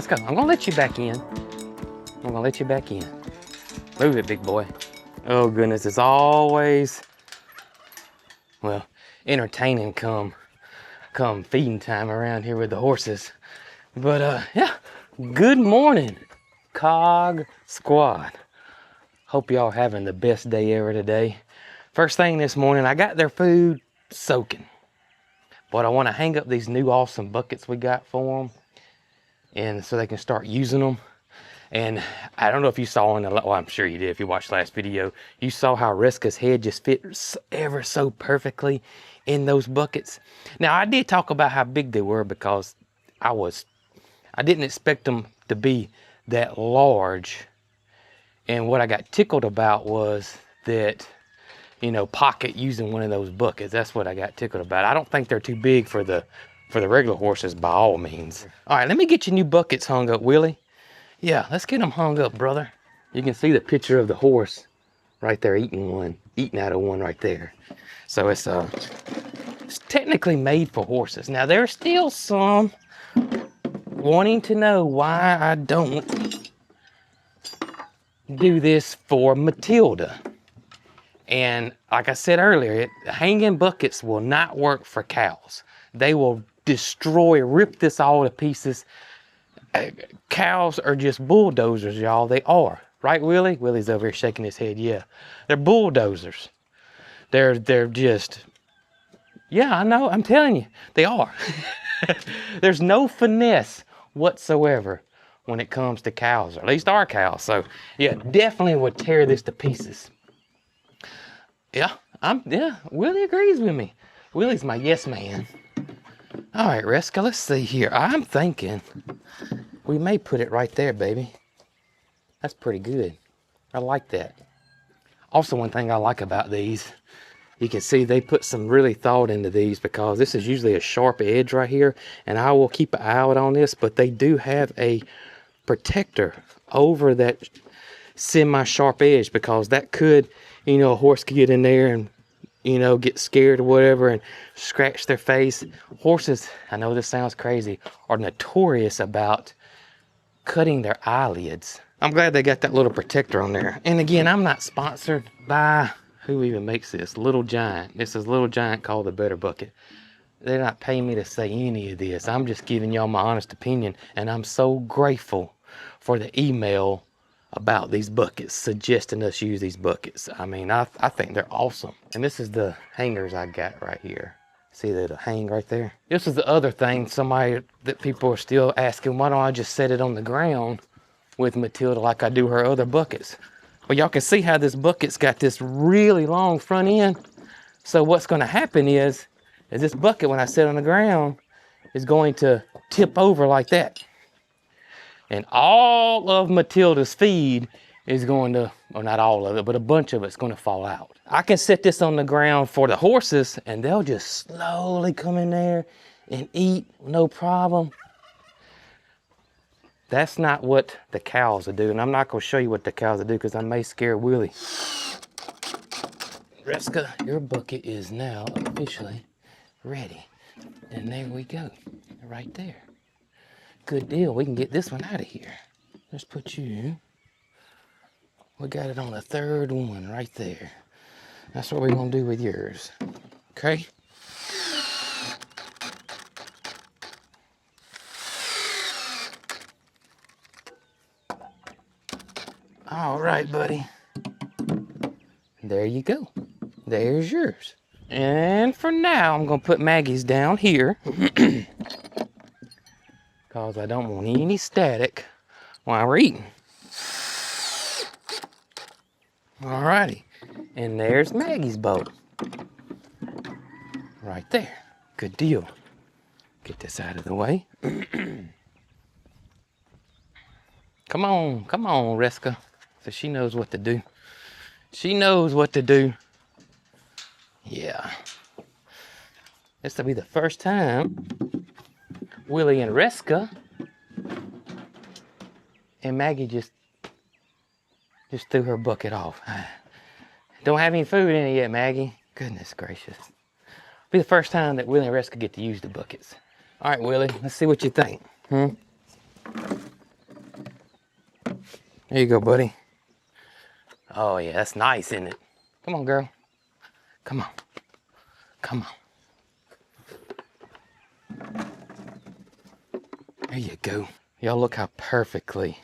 Let's go. I'm gonna let you back in. I'm gonna let you back in. Move it, big boy. Oh goodness, it's always, well, entertaining come feeding time around here with the horses. But yeah, good morning, Cog Squad. Hope y'all having the best day ever today. First thing this morning, I got their food soaking. But I want to hang up these new awesome buckets we got for them, and so they can start using them. And I don't know if you saw in the, well, I'm sure you did if you watched the last video, you saw how Reska's head just fit ever so perfectly in those buckets. Now I did talk about how big they were because I didn't expect them to be that large. And what I got tickled about was that, you know, Pocket using one of those buckets. That's what I got tickled about. I don't think they're too big for the regular horses by all means. All right, let me get your new buckets hung up, Willie. Yeah, let's get them hung up, brother. You can see the picture of the horse right there eating out of one right there. So it's technically made for horses. Now there's still some wanting to know why I don't do this for Matilda. And like I said earlier, hanging buckets will not work for cows. They will destroy, rip this all to pieces. Cows are just bulldozers, y'all. They are. Right, Willie? Willie's over here shaking his head. Yeah. They're bulldozers. They're just, yeah, I know. I'm telling you, they are. There's no finesse whatsoever when it comes to cows, or at least our cows. So, yeah, definitely would tear this to pieces. Yeah, Willie agrees with me. Willie's my yes man. All right, Reska, let's see here. I'm thinking we may put it right there, baby. That's pretty good. I like that. Also, one thing I like about these, you can see they put some really thought into these because this is usually a sharp edge right here, and I will keep an eye out on this, but they do have a protector over that semi-sharp edge because that could, you know, a horse could get in there and, you know, get scared or whatever and scratch their face. Horses, I know this sounds crazy, are notorious about cutting their eyelids. I'm glad they got that little protector on there. And again, I'm not sponsored by, who even makes this? Little Giant. This is Little Giant called the Better Bucket. They're not paying me to say any of this. I'm just giving y'all my honest opinion, and I'm so grateful for the email about these buckets, suggesting us use these buckets. I mean, I think they're awesome. And this is the hangers I got right here. See that hang right there? This is the other thing, that people are still asking, why don't I just set it on the ground with Matilda like I do her other buckets? Well, y'all can see how this bucket's got this really long front end. So what's gonna happen is this bucket, when I set it on the ground, is going to tip over like that. And all of Matilda's feed is going to, well, not all of it, but a bunch of it's going to fall out. I can set this on the ground for the horses and they'll just slowly come in there and eat, no problem. That's not what the cows will do. And I'm not going to show you what the cows will do because I may scare Willie. Reska, your bucket is now officially ready. And there we go, right there. Good deal. We can get this one out of here. Let's put you. We got it on the third one right there. That's what we're going to do with yours. Okay? All right, buddy. There you go. There's yours. And for now, I'm going to put Maggie's down here. Because I don't want any static while we're eating. Alrighty, and there's Maggie's bowl. Right there, good deal. Get this out of the way. Come on, Reska. So she knows what to do. She knows what to do. Yeah. This will be the first time Willie and Reska and Maggie just threw her bucket off. Don't have any food in it yet, Maggie. Goodness gracious. Be the first time that Willie and Reska get to use the buckets. All right, Willie, let's see what you think. There you go, buddy. Oh yeah, that's nice, isn't it? Come on, girl. Come on. Come on. There you go. Y'all look how perfectly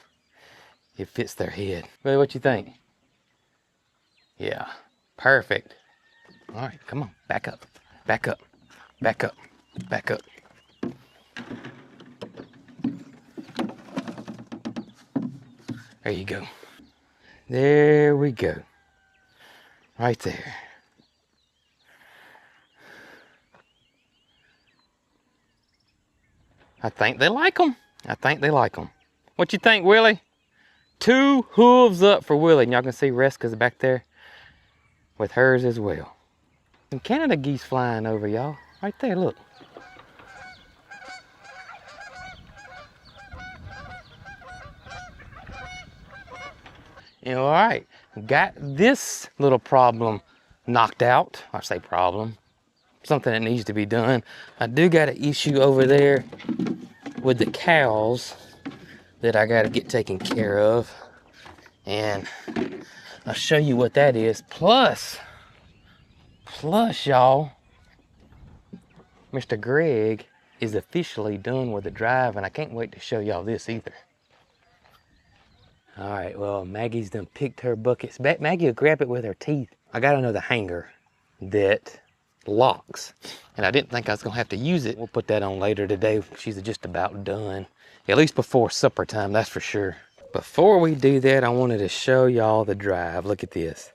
it fits their head. Really, what you think? Yeah, perfect. All right, come on, back up, back up, back up, back up. There you go. There we go. Right there. I think they like them. I think they like them. What you think, Willie? 2 hooves up for Willie. And y'all can see Reska's back there with hers as well. Some Canada geese flying over, y'all. Right there, look. All right, got this little problem knocked out. I say problem, something that needs to be done. I do got an issue over there with the cows that I got to get taken care of. And I'll show you what that is. Plus y'all, Mr. Greg is officially done with the drive, and I can't wait to show y'all this either. All right, well, Maggie's done picked her buckets back. Maggie will grab it with her teeth. I got another hanger that locks, and I didn't think I was gonna have to use it. We'll put that on later today. She's just about done, at least before supper time, that's for sure. Before we do that, I wanted to show y'all the drive. Look at this.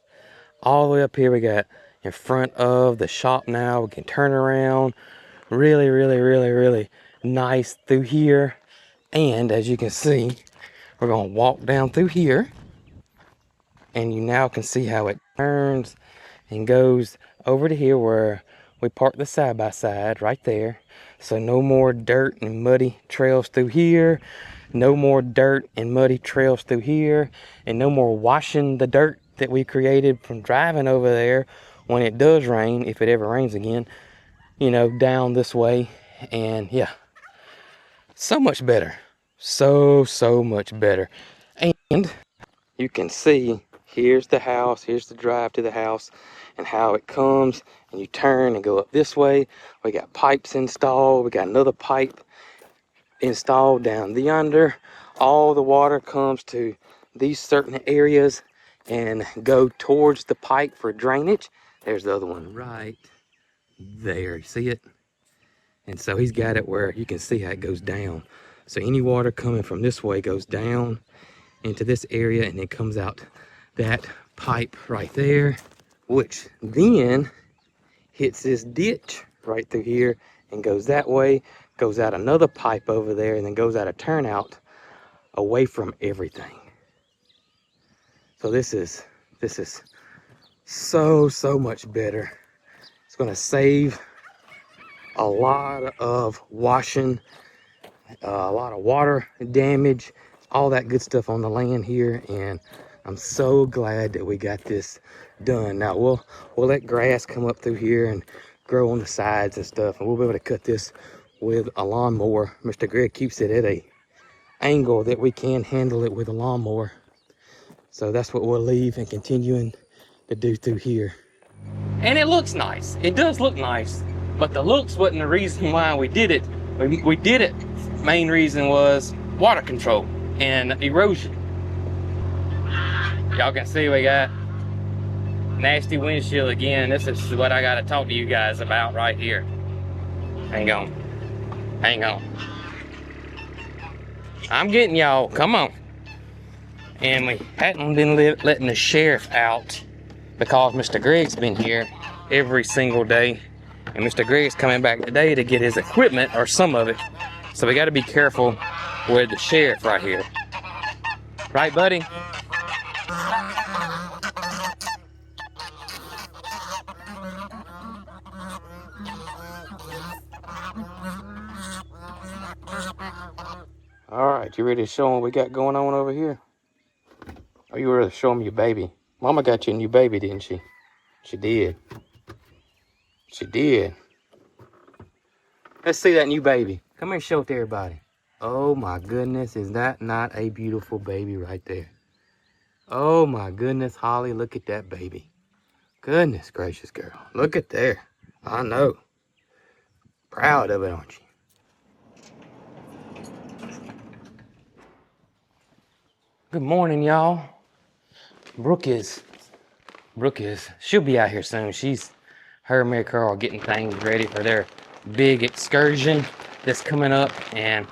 All the way up here, we got in front of the shop now. We can turn around. Really, really, really, really nice through here. And as you can see, we're gonna walk down through here, and you now can see how it turns and goes over to here where we park the side-by-side right there. So no more dirt and muddy trails through here, no more dirt and muddy trails through here, and no more washing the dirt that we created from driving over there when it does rain, if it ever rains again, you know, down this way. And yeah, so much better. So much better. And you can see here's the house, here's the drive to the house, and how it comes, and you turn and go up this way. We got pipes installed. We got another pipe installed down yonder. All the water comes to these certain areas and go towards the pipe for drainage. There's the other one right there. You see it? And so he's got it where you can see how it goes down. So any water coming from this way goes down into this area, and it comes out that pipe right there, which then hits this ditch right through here and goes that way, goes out another pipe over there, and then goes out a turnout away from everything. So this is so much better. It's going to save a lot of washing, a lot of water damage, all that good stuff on the land here. And I'm so glad that we got this done. Now we'll let grass come up through here and grow on the sides and stuff, and we'll be able to cut this with a lawnmower. Mr. Greg keeps it at a angle that we can handle it with a lawnmower. So that's what we'll leave and continuing to do through here. And it looks nice. It does look nice, but the looks wasn't the reason why we did it. We did it. Main reason was water control and erosion. Y'all can see we got nasty windshield again. This is what I gotta talk to you guys about right here. Hang on. Hang on. I'm getting y'all, come on. And we hadn't been letting the sheriff out because Mr. Greg's been here every single day. And Mr. Greg's coming back today to get his equipment, or some of it. So we gotta be careful with the sheriff right here. Right, buddy? All right, you ready to show them what we got going on over here? Or you ready to show them your baby? Mama got you a new baby, didn't she? She did. She did. Let's see that new baby. Come here and show it to everybody. Oh my goodness, is that not a beautiful baby right there? Oh my goodness, Holly, look at that baby. Goodness gracious, girl. Look at there. I know. Proud of it, aren't you? Good morning, y'all. Brooke is, she'll be out here soon. Her and Mary Carl are getting things ready for their big excursion that's coming up. And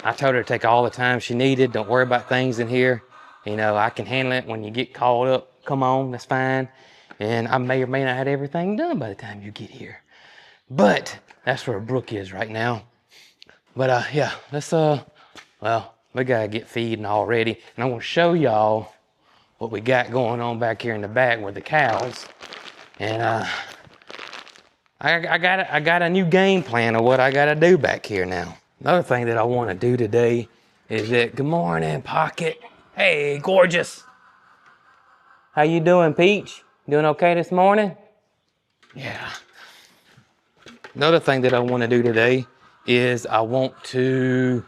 I told her to take all the time she needed. Don't worry about things in here. You know, I can handle it when you get called up. Come on, that's fine. And I may or may not have everything done by the time you get here. But that's where Brooke is right now. But yeah, let's well, we gotta get feeding already. And I'm gonna show y'all what we got going on back here in the back with the cows. And I got a new game plan of what I gotta do back here now. Another thing that I wanna do today is that, good morning, Pocket. Hey, gorgeous. How you doing, Peach? Doing okay this morning? Yeah. Another thing that I wanna do today is I want to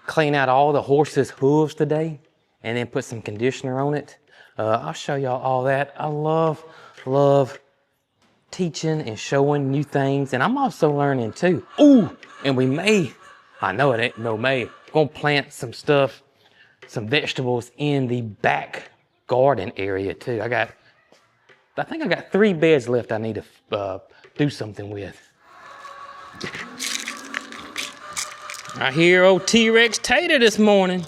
clean out all the horses' hooves today and then put some conditioner on it. I'll show y'all all that. I love teaching and showing new things, and I'm also learning too. Ooh, and I know it ain't no may, gonna plant some stuff, some vegetables in the back garden area too. I think I got 3 beds left I need to do something with. I hear old T-Rex Tater this morning.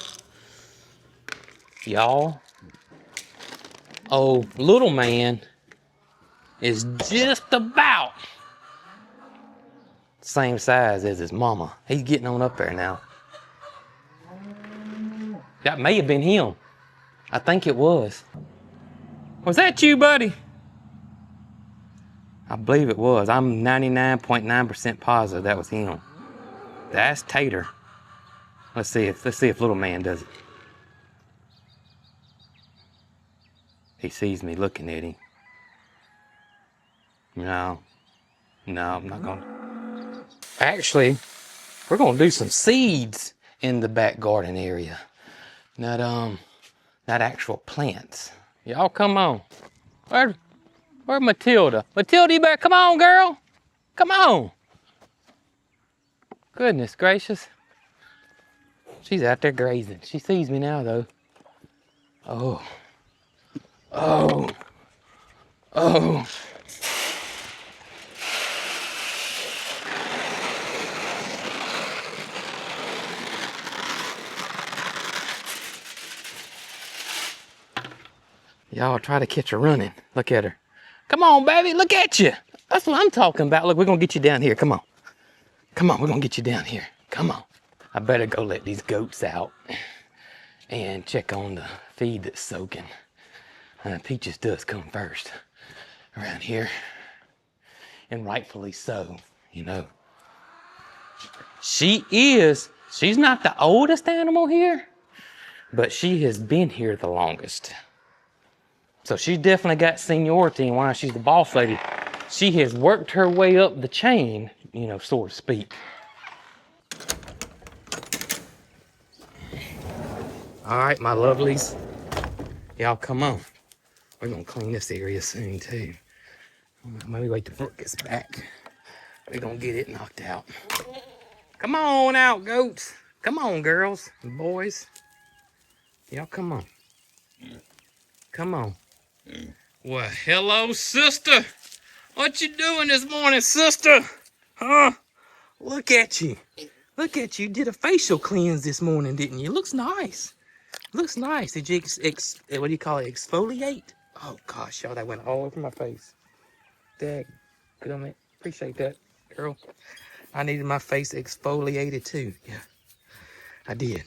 Y'all, old little man is just about the same size as his mama. He's getting on up there now. That may have been him. I think it was. Was that you, buddy? I believe it was. I'm 99.9% positive that was him. That's Tater. Let's see if little man does it. He sees me looking at him. No, I'm not gonna. Actually, we're gonna do some seeds in the back garden area. Not actual plants. Y'all come on. Where's Matilda? Matilda, you better come on, girl. Come on. Goodness gracious. She's out there grazing. She sees me now, though. Oh. Y'all try to catch her running. Look at her. Come on, baby, look at you. That's what I'm talking about. Look, we're gonna get you down here. Come on. Come on, we're gonna get you down here. Come on. I better go let these goats out and check on the feed that's soaking. Peaches does come first around here, and rightfully so, you know. She's not the oldest animal here, but she has been here the longest. So she's definitely got seniority, and while she's the boss lady, she has worked her way up the chain, you know, so to speak. All right, my lovelies, y'all come on. We're gonna clean this area soon too. Maybe wait till Brooke gets back. We're gonna get it knocked out. Come on out, goats. Come on, girls and boys. Y'all come on. Come on. Well, hello, sister. What you doing this morning, sister? Huh? Look at you. Look at you. Did a facial cleanse this morning, didn't you? Looks nice. Looks nice. Did you what do you call it? Exfoliate? Oh gosh, y'all, that went all over my face. Dadgummit. Appreciate that, girl. I needed my face exfoliated too. Yeah, I did.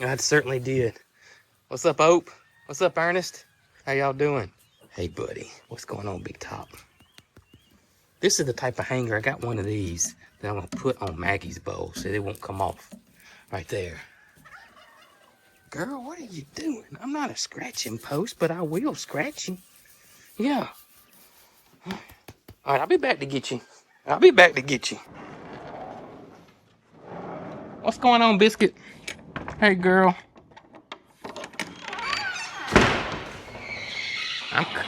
I certainly did. What's up, Ope? What's up, Ernest? How y'all doing? Hey, buddy. What's going on, Big Top? This is the type of hanger. I got one of these that I'm gonna put on Maggie's bowl so they won't come off. Right there. Girl, what are you doing? I'm not a scratching post, but I will scratch you. Yeah. All right, I'll be back to get you. I'll be back to get you. What's going on, Biscuit? Hey, girl.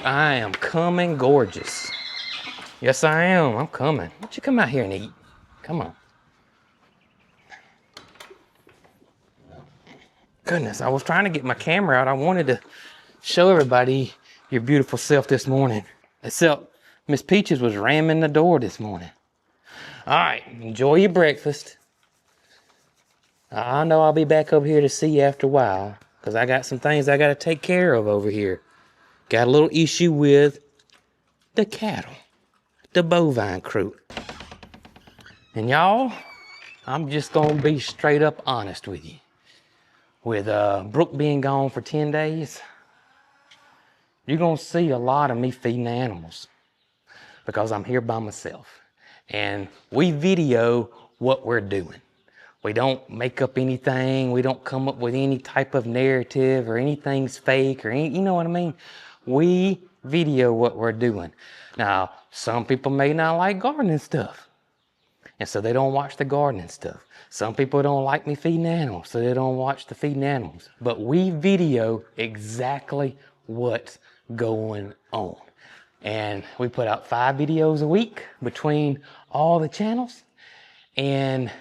I am coming gorgeous. Yes, I am. I'm coming. Why don't you come out here and eat? Come on. Goodness, I was trying to get my camera out. I wanted to show everybody your beautiful self this morning. Except Miss Peaches was ramming the door this morning. All right, enjoy your breakfast. I know I'll be back over here to see you after a while, because I got some things I got to take care of over here. Got a little issue with the cattle, the bovine crew. And y'all, I'm just going to be straight up honest with you. With Brooke being gone for 10 days, you're going to see a lot of me feeding animals because I'm here by myself. And we video what we're doing. We don't make up anything. We don't come up with any type of narrative or anything's fake or any, you know what I mean? We video what we're doing. Now, some people may not like gardening stuff, and so they don't watch the gardening stuff. Some people don't like me feeding animals, so they don't watch the feeding animals. But we video exactly what's going on. And we put out 5 videos a week between all the channels. And,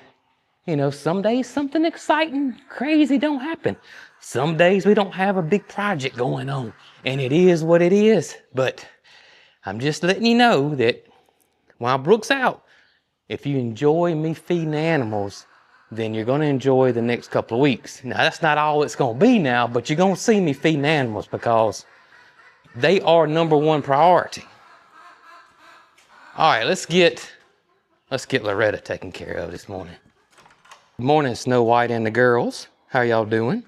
you know, some days something exciting, crazy don't happen. Some days we don't have a big project going on. And it is what it is. But I'm just letting you know that while Brooke's out, if you enjoy me feeding animals, then you're going to enjoy the next couple of weeks. Now, that's not all it's going to be now, but you're going to see me feeding animals because they are #1 priority. All right, let's get Loretta taken care of this morning. Good morning, Snow White and the girls. How y'all doing?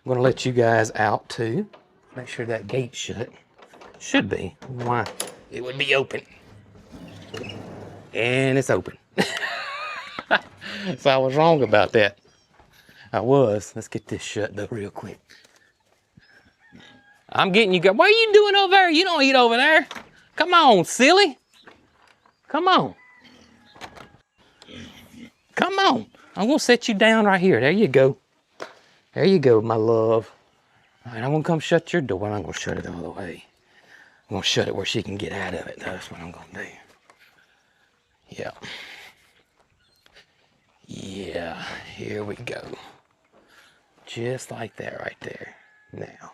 I'm going to let you guys out too. Make sure that gate's shut. Should be. Why? It would be open. And it's open. So I was wrong about that. I was. Let's get this shut though real quick. I'm getting you guys. What are you doing over there? You don't eat over there. Come on, silly. Come on. Come on. I'm going to set you down right here. There you go. There you go, my love. All right, I'm going to come shut your door. I'm going to shut it all the way. I'm going to shut it where she can get out of it. That's what I'm going to do. Yeah. Yeah, here we go. Just like that right there. Now.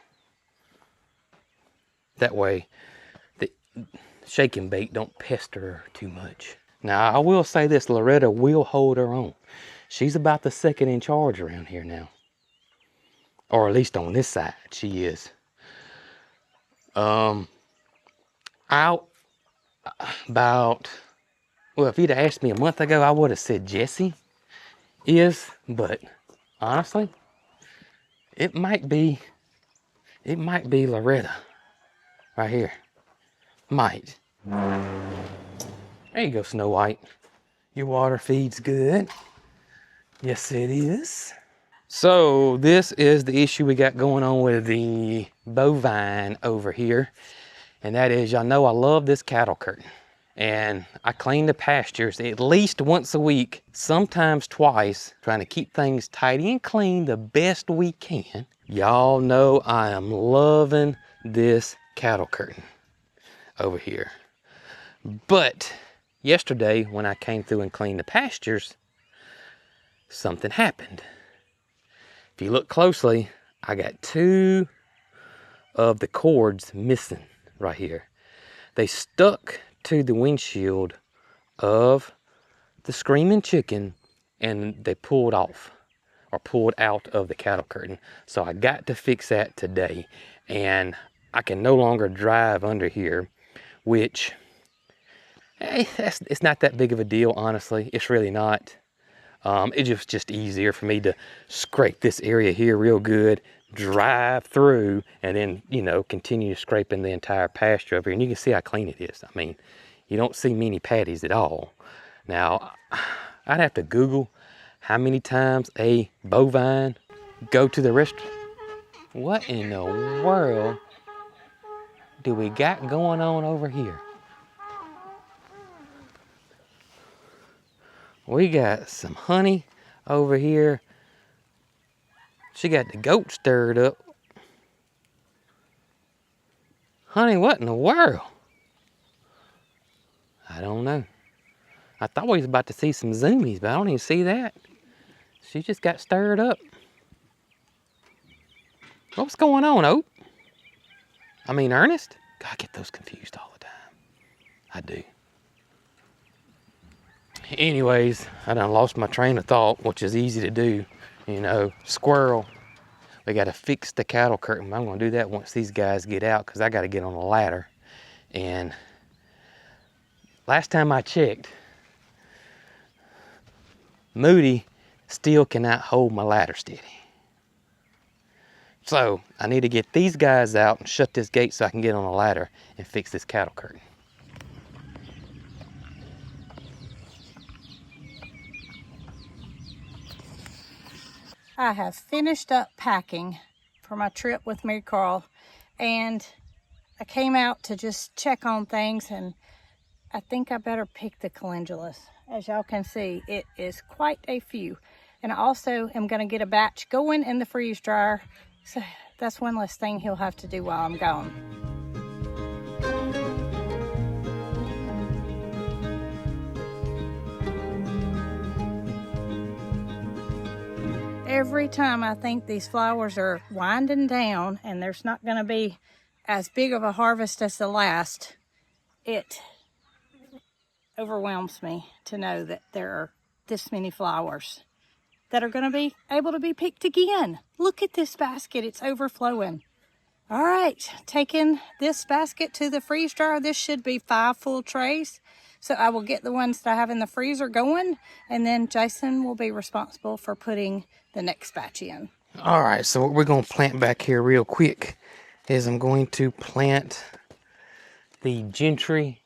That way, the shake and bake don't pester her too much. Now, I will say this, Loretta will hold her own. She's about the second in charge around here now. Or at least on this side, she is. Out about, well, if you'd asked me a month ago, I would have said Jessie is, but honestly, it might be Loretta right here. Might. There you go, Snow White. Your water feed's good. Yes, it is. So this is the issue we got going on with the bovine over here. And that is, y'all know I love this cattle curtain. And I clean the pastures at least once a week, sometimes twice, trying to keep things tidy and clean the best we can. Y'all know I am loving this cattle curtain over here. But yesterday when I came through and cleaned the pastures, something happened. If you look closely, I got 2 of the cords missing right here. They stuck to the windshield of the screaming chicken and they pulled off or pulled out of the cattle curtain. So I got to fix that today, and I can no longer drive under here, which it's not that big of a deal, honestly. It's really not. It's just easier for me to scrape this area here real good, drive through, and then, you know, continue scraping the entire pasture over here. And you can see how clean it is. I mean, you don't see many patties at all. Now, I'd have to Google how many times a bovine go to the restaurant. What in the world do we got going on over here? We got some honey over here. She got the goat stirred up. Honey, what in the world? I don't know. I thought we was about to see some zoomies, but I don't even see that. She just got stirred up. What's going on, Oak? I mean, Ernest? God, I get those confused all the time. I do. Anyways, I done lost my train of thought, which is easy to do. You know, squirrel. We got to fix the cattle curtain. I'm going to do that once these guys get out because I got to get on a ladder. And last time I checked, Moody still cannot hold my ladder steady. So I need to get these guys out and shut this gate so I can get on a ladder and fix this cattle curtain. I have finished up packing for my trip with Mary Carl, and I came out to just check on things, and I think I better pick the calendulas. As y'all can see, it is quite a few. And I also am going to get a batch going in the freeze dryer, so that's one less thing he'll have to do while I'm gone. Every time I think these flowers are winding down and there's not going to be as big of a harvest as the last, it overwhelms me to know that there are this many flowers that are going to be able to be picked again. Look at this basket, it's overflowing. All right, taking this basket to the freeze dryer. This should be 5 full trays. So I will get the ones that I have in the freezer going, and then Jason will be responsible for putting the next batch in. All right, so what we're going to plant back here real quick is I'm going to plant the Gentry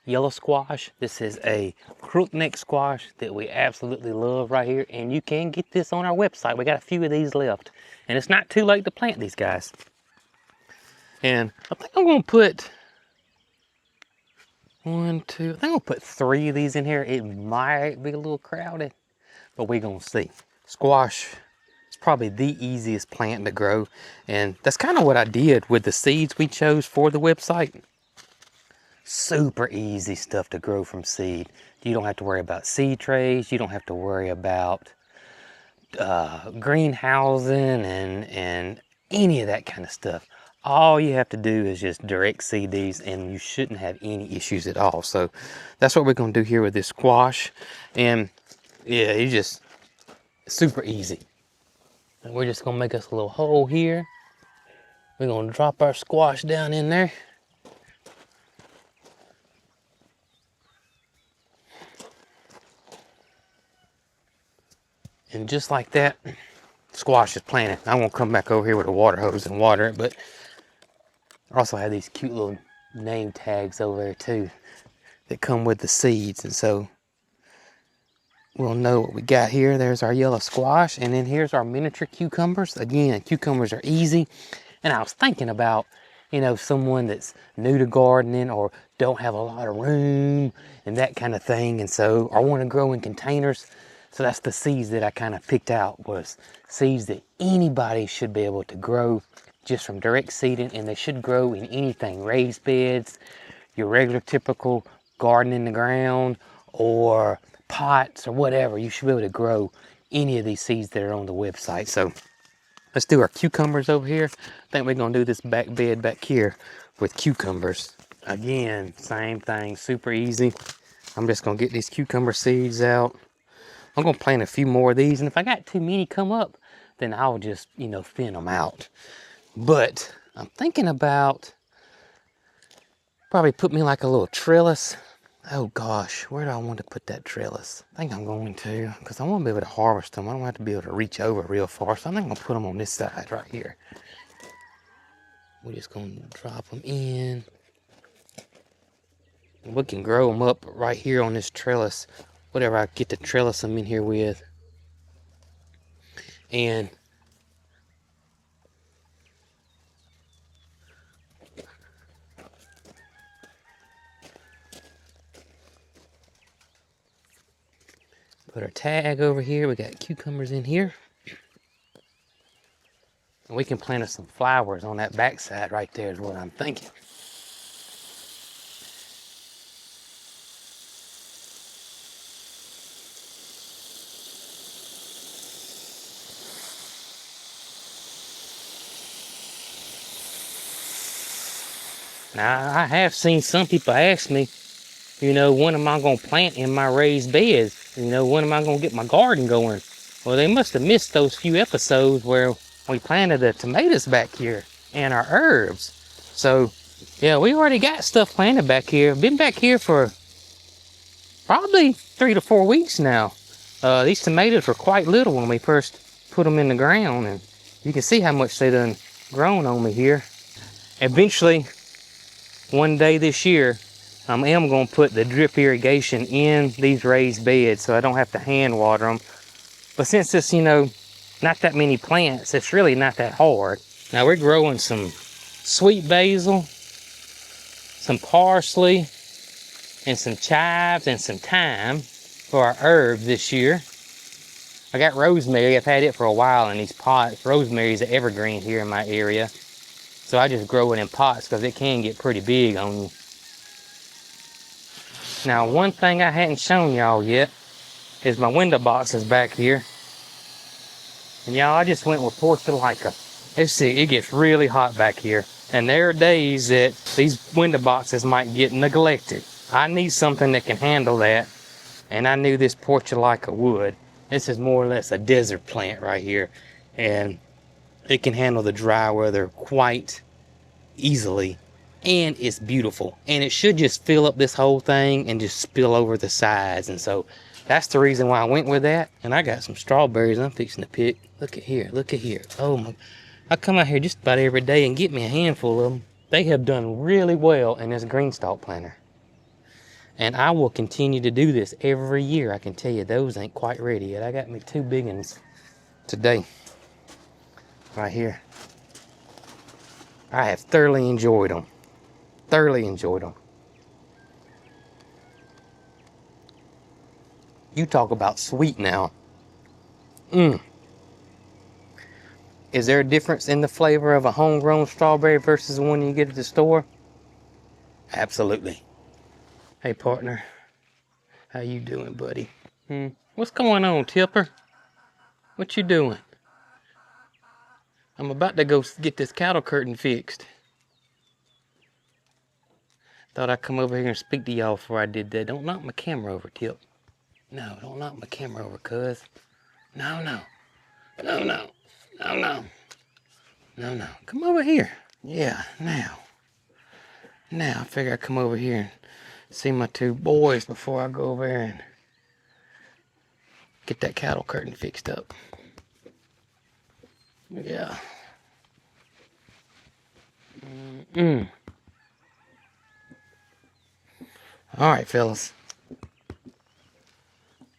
yellow squash. This is a crookneck squash that we absolutely love right here, and you can get this on our website. We got a few of these left, and it's not too late to plant these guys. And I think I'm going to put I think I'm going to put 3 of these in here. It might be a little crowded, but we're going to see. Squash is probably the easiest plant to grow, and that's kind of what I did with the seeds we chose for the website. Super easy stuff to grow from seed. You don't have to worry about seed trays. You don't have to worry about greenhousing and any of that kind of stuff. All you have to do is just direct seed these, and you shouldn't have any issues at all. So that's what we're going to do here with this squash. And yeah, it's just super easy. And we're just going to make us a little hole here. We're going to drop our squash down in there. And just like that, squash is planted. I'm going to come back over here with a water hose and water it, but I also have these cute little name tags over there too that come with the seeds, and so we'll know what we got here. There's our yellow squash, and then here's our miniature cucumbers. Again, cucumbers are easy, and I was thinking about, you know, someone that's new to gardening or don't have a lot of room and that kind of thing, and so I want to grow in containers. So that's the seeds that I kind of picked out, was seeds that anybody should be able to grow just from direct seeding, and they should grow in anything, raised beds, your regular typical garden in the ground, or pots or whatever. You should be able to grow any of these seeds that are on the website. So let's do our cucumbers over here. I think we're gonna do this back bed back here with cucumbers. Again, same thing, super easy. I'm just gonna get these cucumber seeds out. I'm gonna plant a few more of these, and if I got too many come up, then I'll just, you know, thin them out. But I'm thinking about probably put me like a little trellis. Oh gosh, where do I want to put that trellis? I think I'm going to, because I want to be able to harvest them. I don't have to be able to reach over real far, so I think I'm going to put them on this side right here. We're just going to drop them in. And we can grow them up right here on this trellis, whatever I get to trellis them in here with. And put our tag over here. We got cucumbers in here. And we can plant us some flowers on that backside right there is what I'm thinking. Now, I have seen some people ask me, you know, when am I going to plant in my raised beds? You know, when am I going to get my garden going? Well, they must have missed those few episodes where we planted the tomatoes back here and our herbs. So, yeah, we already got stuff planted back here. Been back here for probably 3 to 4 weeks now. These tomatoes were quite little when we first put them in the ground, and you can see how much they done grown on me here. Eventually, one day this year, I am going to put the drip irrigation in these raised beds so I don't have to hand water them. But since it's, you know, not that many plants, it's really not that hard. Now we're growing some sweet basil, some parsley, and some chives and some thyme for our herbs this year. I got rosemary. I've had it for a while in these pots. Rosemary is an evergreen here in my area. So I just grow it in pots because it can get pretty big on you. Now, one thing I hadn't shown y'all yet is my window boxes back here. And y'all, I just went with Portulaca. Let's see, it gets really hot back here. And there are days that these window boxes might get neglected. I need something that can handle that. And I knew this Portulaca would. This is more or less a desert plant right here. And it can handle the dry weather quite easily. And it's beautiful. And it should just fill up this whole thing and just spill over the sides. And so that's the reason why I went with that. And I got some strawberries I'm fixing to pick. Look at here. Look at here. Oh my. I come out here just about every day and get me a handful of them. They have done really well in this green stalk planter. And I will continue to do this every year. I can tell you those ain't quite ready yet. I got me 2 big ones today. Right here. I have thoroughly enjoyed them. Thoroughly enjoyed them. You talk about sweet now. Is there a difference in the flavor of a homegrown strawberry versus the one you get at the store? Absolutely. Hey partner, how you doing, buddy? What's going on, Tipper? What you doing? I'm about to go get this cattle curtain fixed. Thought I'd come over here and speak to y'all before I did that. Don't knock my camera over, Tip. No, don't knock my camera over, cuz. No, no. No, no. No, no. No, no. Come over here. Yeah, now. Now, I figure I'd come over here and see my 2 boys before I go over there and get that cattle curtain fixed up. Yeah. All right, fellas.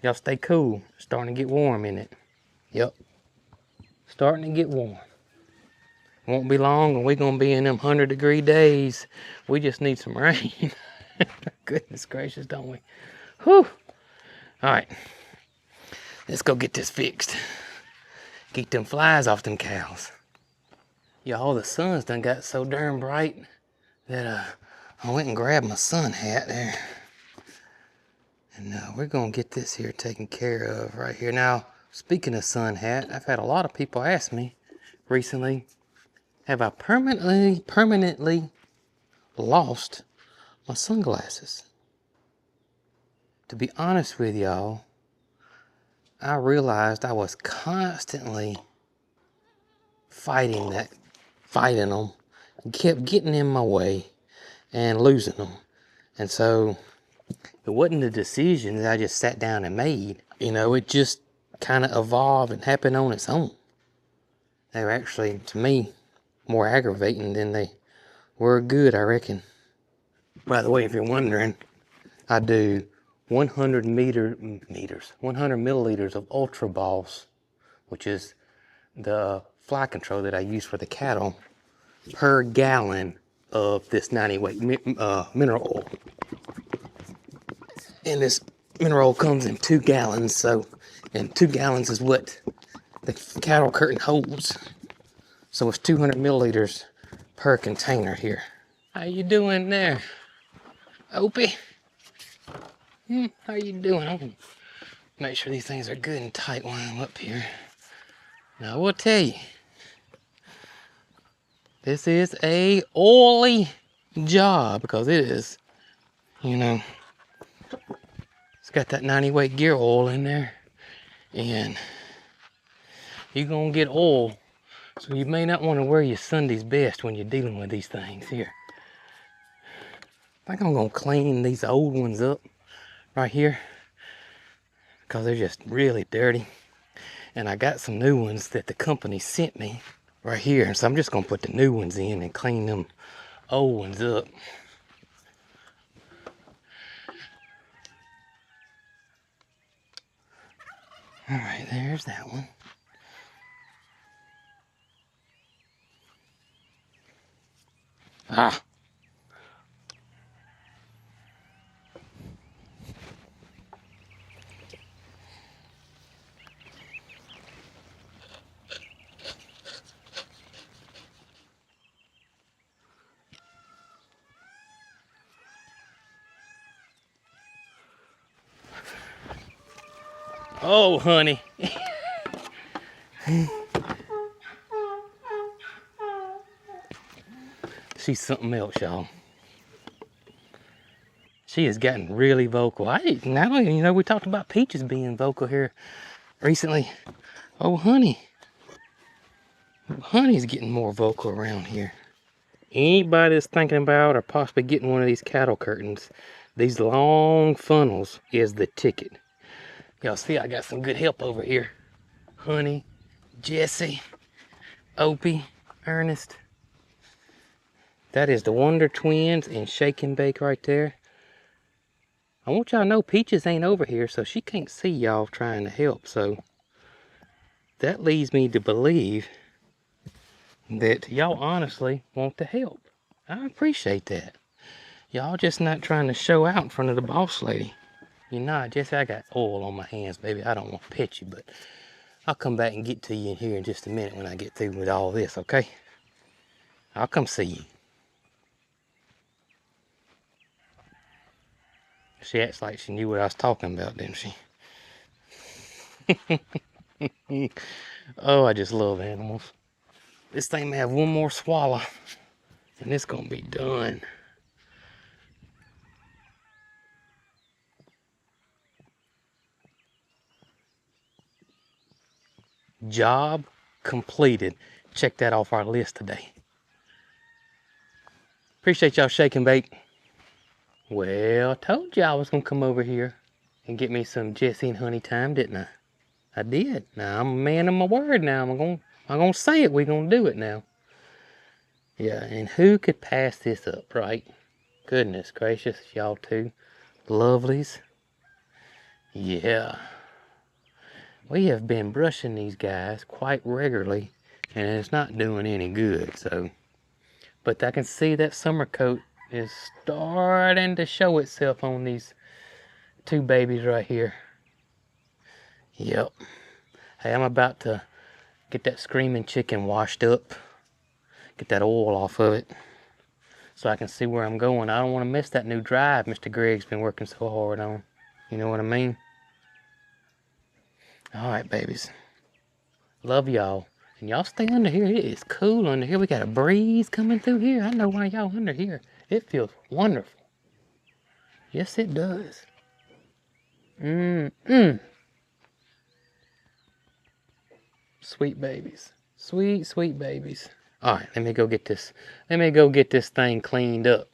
Y'all stay cool. It's starting to get warm in it. Yep. Starting to get warm. Won't be long and we're going to be in them 100-degree days. We just need some rain. Goodness gracious, don't we? Whew. All right. Let's go get this fixed. Get them flies off them cows. Y'all, the sun's done got so darn bright that I went and grabbed my sun hat there. And we're going to get this here taken care of right here. Now, speaking of sun hat, I've had a lot of people ask me recently, have I permanently lost my sunglasses? To be honest with y'all, I realized I was constantly fighting them, and kept getting in my way and losing them. And so it wasn't a decision that I just sat down and made. You know, it just kind of evolved and happened on its own. They were actually, to me, more aggravating than they were good, I reckon. By the way, if you're wondering, I do 100 milliliters of Ultra Boss, which is the fly control that I use for the cattle, per gallon of this 90 weight mineral oil. And this mineral oil comes in 2 gallons, and 2 gallons is what the cattle curtain holds. So it's 200 milliliters per container here. How you doing there, Opie? How you doing? I'm gonna make sure these things are good and tight while I'm up here. Now I will tell you, this is a oily job because it is, you know, it's got that 90 weight gear oil in there, and you're gonna get oil, so you may not want to wear your Sunday's best when you're dealing with these things here. I think I'm gonna clean these old ones up right here because they're just really dirty, and I got some new ones that the company sent me right here, so I'm just gonna put the new ones in and clean them old ones up. All right, there's that one. Ah. Oh, honey. She's something else, y'all. She has gotten really vocal. Now, you know, we talked about Peaches being vocal here recently. Oh, honey. Honey's getting more vocal around here. Anybody that's thinking about or possibly getting one of these cattle curtains, these long funnels is the ticket. Y'all see, I got some good help over here. Honey, Jesse, Opie, Ernest. That is the Wonder Twins and Shake and Bake right there. I want y'all to know Peaches ain't over here, so she can't see y'all trying to help. So that leads me to believe that y'all honestly want to help. I appreciate that. Y'all just not trying to show out in front of the boss lady. You know, Jesse, I got oil on my hands, baby. I don't want to pet you, but I'll come back and get to you in here in just a minute when I get through with all this, okay? I'll come see you. She acts like she knew what I was talking about, didn't she? Oh, I just love animals. This thing may have one more swallow, and it's gonna be done. Job completed. Check that off our list today. Appreciate y'all Shake and Bake. Well, I told you I was gonna come over here and get me some Jesse and Honey time, didn't I? I did. Now I'm a man of my word. Now I'm gonna say it. We're gonna do it now. Yeah, and who could pass this up, right? Goodness gracious, y'all two lovelies. Yeah. We have been brushing these guys quite regularly, and it's not doing any good, so. But I can see that summer coat is starting to show itself on these two babies right here. Yep. Hey, I'm about to get that screaming chicken washed up, get that oil off of it, so I can see where I'm going. I don't want to miss that new drive Mr. Greg's been working so hard on. You know what I mean? All right, babies. Love y'all. And y'all stay under here. It is cool under here. We got a breeze coming through here. I know why y'all under here. It feels wonderful. Yes, it does. Sweet babies. Sweet, sweet babies. All right, let me go get this. Let me go get this thing cleaned up.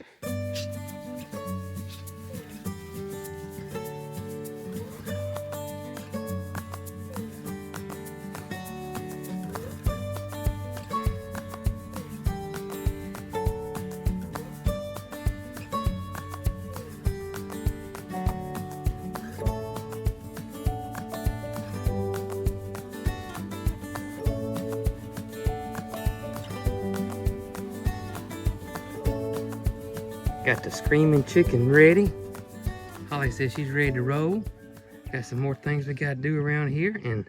Got the screaming chicken ready. Holly says she's ready to roll. Got some more things we gotta do around here, and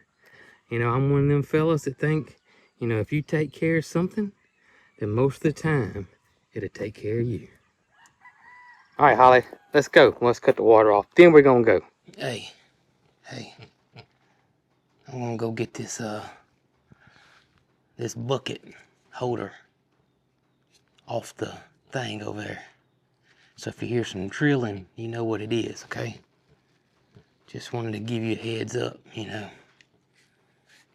you know, I'm one of them fellas that think, you know, if you take care of something, then most of the time it'll take care of you. All right, Holly, let's go. Let's cut the water off. Then we're gonna go. Hey, I'm gonna go get this this bucket holder off the thing over there. So if you hear some drilling, you know what it is, okay? Just wanted to give you a heads up, you know.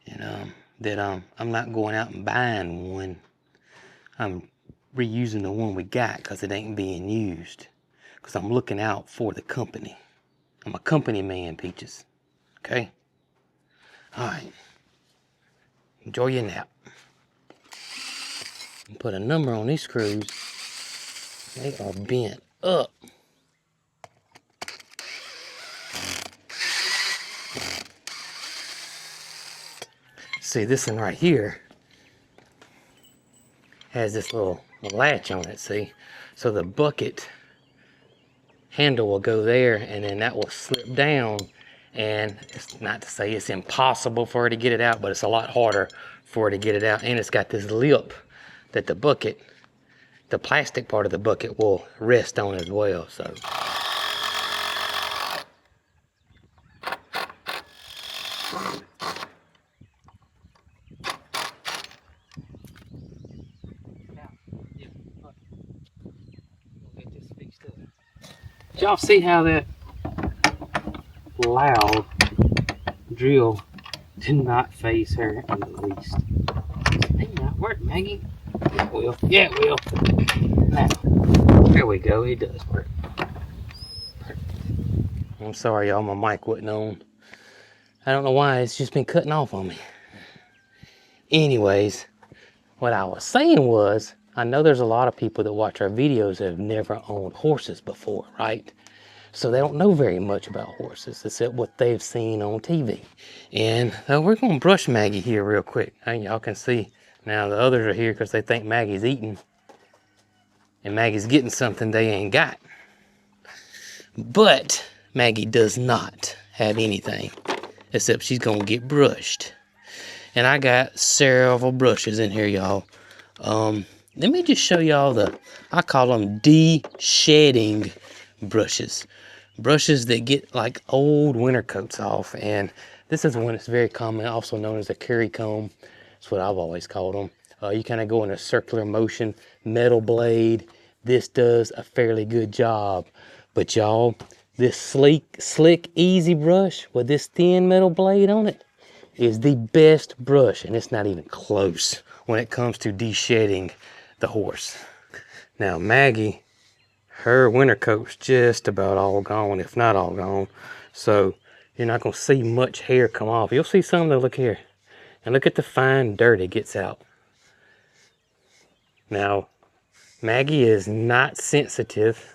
And that I'm not going out and buying one. I'm reusing the one we got because it ain't being used. Because I'm looking out for the company. I'm a company man, Peaches. Okay? Alright. Enjoy your nap. Put a number on these screws. They are bent up. See, this one right here has this little latch on it, see? So the bucket handle will go there, and then that will slip down. And it's not to say it's impossible for her to get it out, but it's a lot harder for her to get it out. And it's got this lip that the bucket, the plastic part of the bucket, will rest on as well. So did y'all see how that loud drill did not phase her in the least? It may not work, Maggie. Yeah, it will. Yeah, it will. Now, there we go. It does work. I'm sorry, y'all. My mic wasn't on. I don't know why. It's just been cutting off on me. Anyways, what I was saying was, I know there's a lot of people that watch our videos that have never owned horses before, right? So they don't know very much about horses except what they've seen on TV. And we're gonna brush Maggie here real quick. Y'all can see now the others are here because they think Maggie's eating and Maggie's getting something they ain't got. But Maggie does not have anything except she's gonna get brushed. And I got several brushes in here, y'all. Let me just show y'all I call them de-shedding brushes. Brushes that get like old winter coats off. And this is one that's very common, also known as a curry comb. That's what I've always called them. You kind of go in a circular motion, metal blade. This does a fairly good job. But y'all, this slick, easy brush with this thin metal blade on it is the best brush, and it's not even close when it comes to de-shedding the horse. Now Maggie, her winter coat's just about all gone, if not all gone. So you're not gonna see much hair come off. You'll see some though, look here. And look at the fine dirt it gets out. Now, Maggie is not sensitive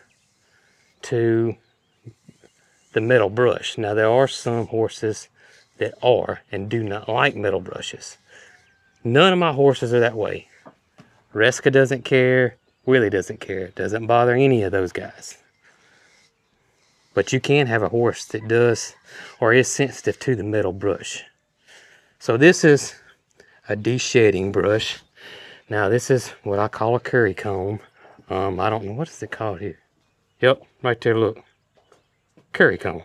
to the metal brush. Now there are some horses that are and do not like metal brushes. None of my horses are that way. Reska doesn't care. Willie doesn't care. It doesn't bother any of those guys. But you can have a horse that does or is sensitive to the metal brush. So this is a de-shedding brush. Now this is what I call a curry comb. I don't know, what is it called here? Yep, right there, look. Curry comb.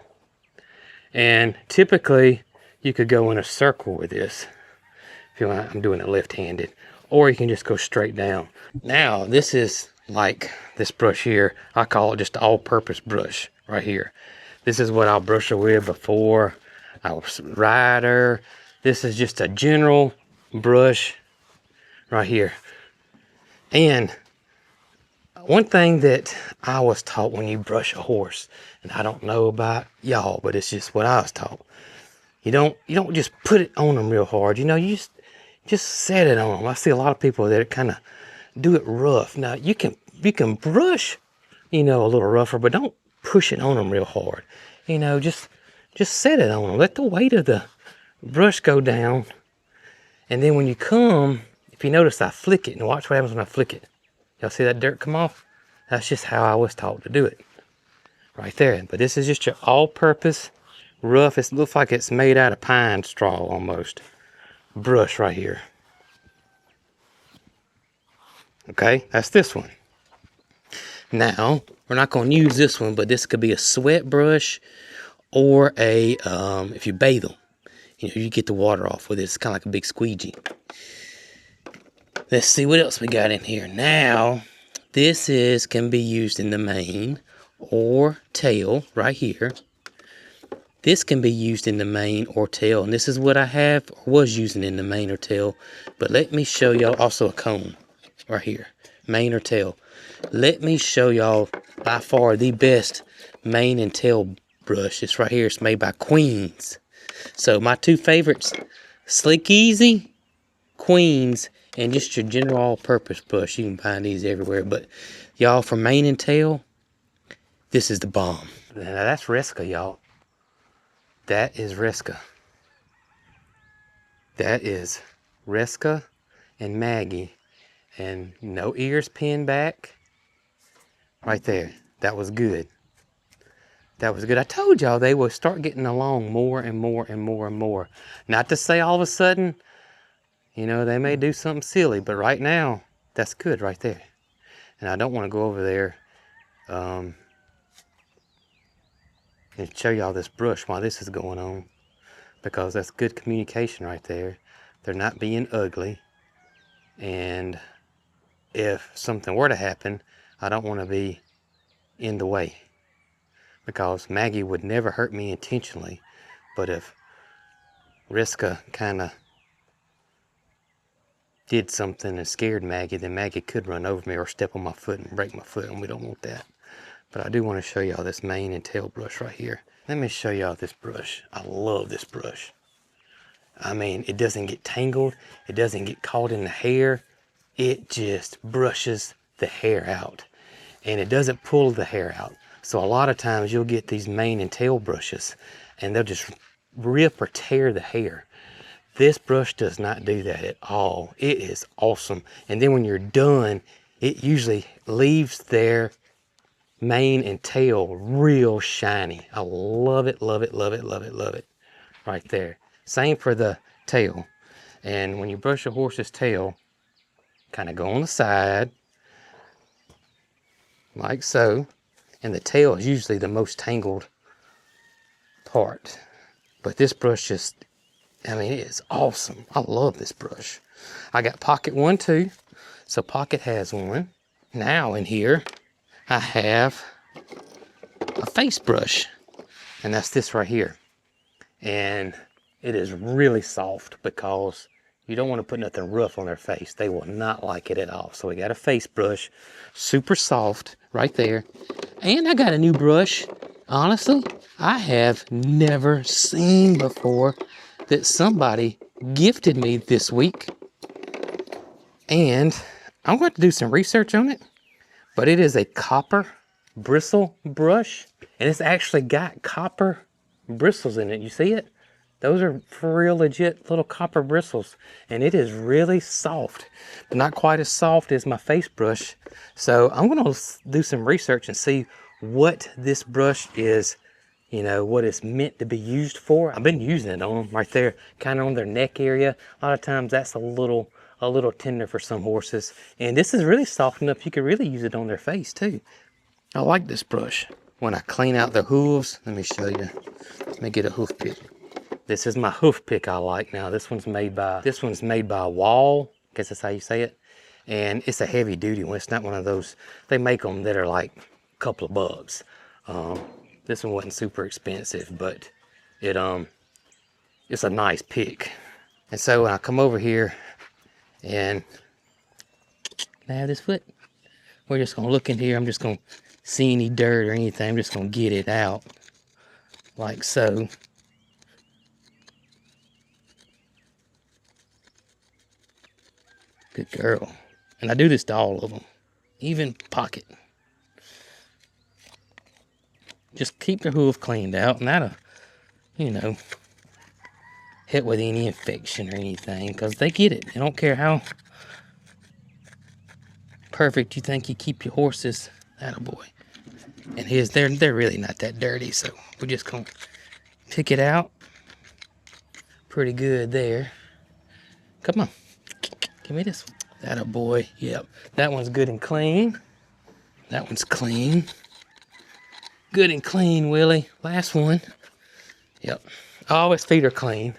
And typically you could go in a circle with this. If you want, I'm doing it left-handed. Or you can just go straight down. Now, this is like this brush here. I call it just an all-purpose brush right here. This is what I'll brush her with before I ride her. This is just a general brush right here. And one thing that I was taught when you brush a horse, and I don't know about y'all, but it's just what I was taught. You don't just put it on them real hard. You know, you just set it on them. I see a lot of people that kind of do it rough. Now you can brush, you know, a little rougher, but don't push it on them real hard. You know, just set it on them. Let the weight of the brush go down, and then when you come, if you notice, I flick it, and watch what happens when I flick it. Y'all see that dirt come off? That's just how I was taught to do it, right there. But this is just your all-purpose rough. It looks like it's made out of pine straw almost. Brush right here. Okay, that's this one. Now, we're not going to use this one, but this could be a sweat brush or a, if you bathe them, you know, you get the water off with it. It's kind of like a big squeegee. Let's see what else we got in here. Now, can be used in the mane or tail right here. This can be used in the mane or tail, and this is what I have or was using in the mane or tail. But let me show y'all, also a comb right here, mane or tail. Let me show y'all by far the best mane and tail brush. It's right here. It's made by Queens. So my two favorites, Slick Easy, Queens, and just your general all-purpose brush. You can find these everywhere. But y'all, for mane and tail, this is the bomb. Now that's Reska, y'all. That is Reska. That is Reska and Maggie. And no ears pinned back. Right there. That was good. That was good. I told y'all they will start getting along more and more and more and more. Not to say all of a sudden, you know, they may do something silly, but right now, that's good right there. And I don't want to go over there and show y'all this brush while this is going on, because that's good communication right there. They're not being ugly. And if something were to happen, I don't want to be in the way, because Maggie would never hurt me intentionally. But if Riska kind of did something and scared Maggie, then Maggie could run over me or step on my foot and break my foot, and we don't want that. But I do want to show y'all this mane and tail brush right here. Let me show y'all this brush. I love this brush. I mean, it doesn't get tangled. It doesn't get caught in the hair. It just brushes the hair out. And it doesn't pull the hair out. So a lot of times you'll get these mane and tail brushes and they'll just rip or tear the hair. This brush does not do that at all. It is awesome. And then when you're done, it usually leaves their mane and tail real shiny. I love it, love it, love it, love it, love it. Right there. Same for the tail. And when you brush a horse's tail, kind of go on the side, like so. And the tail is usually the most tangled part. But this brush just, I mean, it is awesome. I love this brush. I got Pocket one too. So Pocket has one. Now in here, I have a face brush. And that's this right here. And it is really soft because you don't want to put nothing rough on their face. They will not like it at all. So we got a face brush, super soft right there. And I got a new brush. Honestly, I have never seen before that somebody gifted me this week. And I'm going to do some research on it. But it is a copper bristle brush. And it's actually got copper bristles in it. You see it? Those are for real legit little copper bristles. And it is really soft. But not quite as soft as my face brush. So I'm going to do some research and see what this brush is, you know, what it's meant to be used for. I've been using it on them right there, kind of on their neck area. A lot of times that's a little tender for some horses. And this is really soft enough you can really use it on their face too. I like this brush. When I clean out the hooves, let me show you. Let me get a hoof pick. This is my hoof pick I like now. This one's made by Wall. I guess that's how you say it. And it's a heavy duty one. It's not one of those, they make them that are like a couple of bucks. This one wasn't super expensive, but it's a nice pick. And so when I come over here and can I have this foot? We're just gonna look in here. I'm just gonna see any dirt or anything. I'm just gonna get it out like so. Good girl. And I do this to all of them, even Pocket. Just keep their hoof cleaned out, and that'll, you know, hit with any infection or anything, because they get it. They don't care how perfect you think you keep your horses. Attaboy. And they're really not that dirty, so we're just gonna pick it out. Pretty good there. Come on, give me this one. Attaboy. Yep, that one's good and clean. That one's clean. Good and clean, Willie. Last one. Yep. All his feet are clean.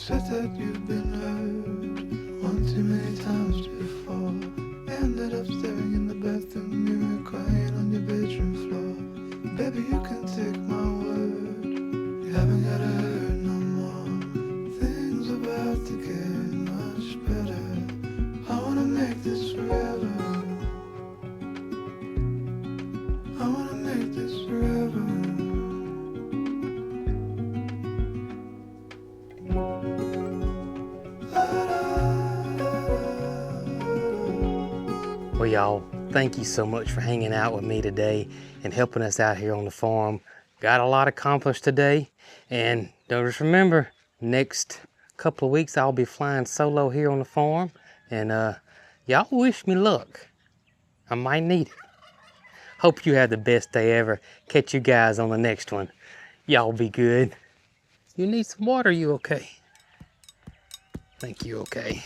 said that you've been hurt one too many times before. Ended up staring in the bathroom mirror, crying on your bedroom floor. Baby, you can take my word, you haven't gotta hurt no more. Things about to get much better. I wanna make this forever. I wanna make this forever. Well, y'all, thank you so much for hanging out with me today and helping us out here on the farm. Got a lot accomplished today. And don't just remember, next couple of weeks I'll be flying solo here on the farm. And y'all wish me luck. I might need it. Hope you have the best day ever. Catch you guys on the next one. Y'all be good. You need some water, you okay? Think you okay?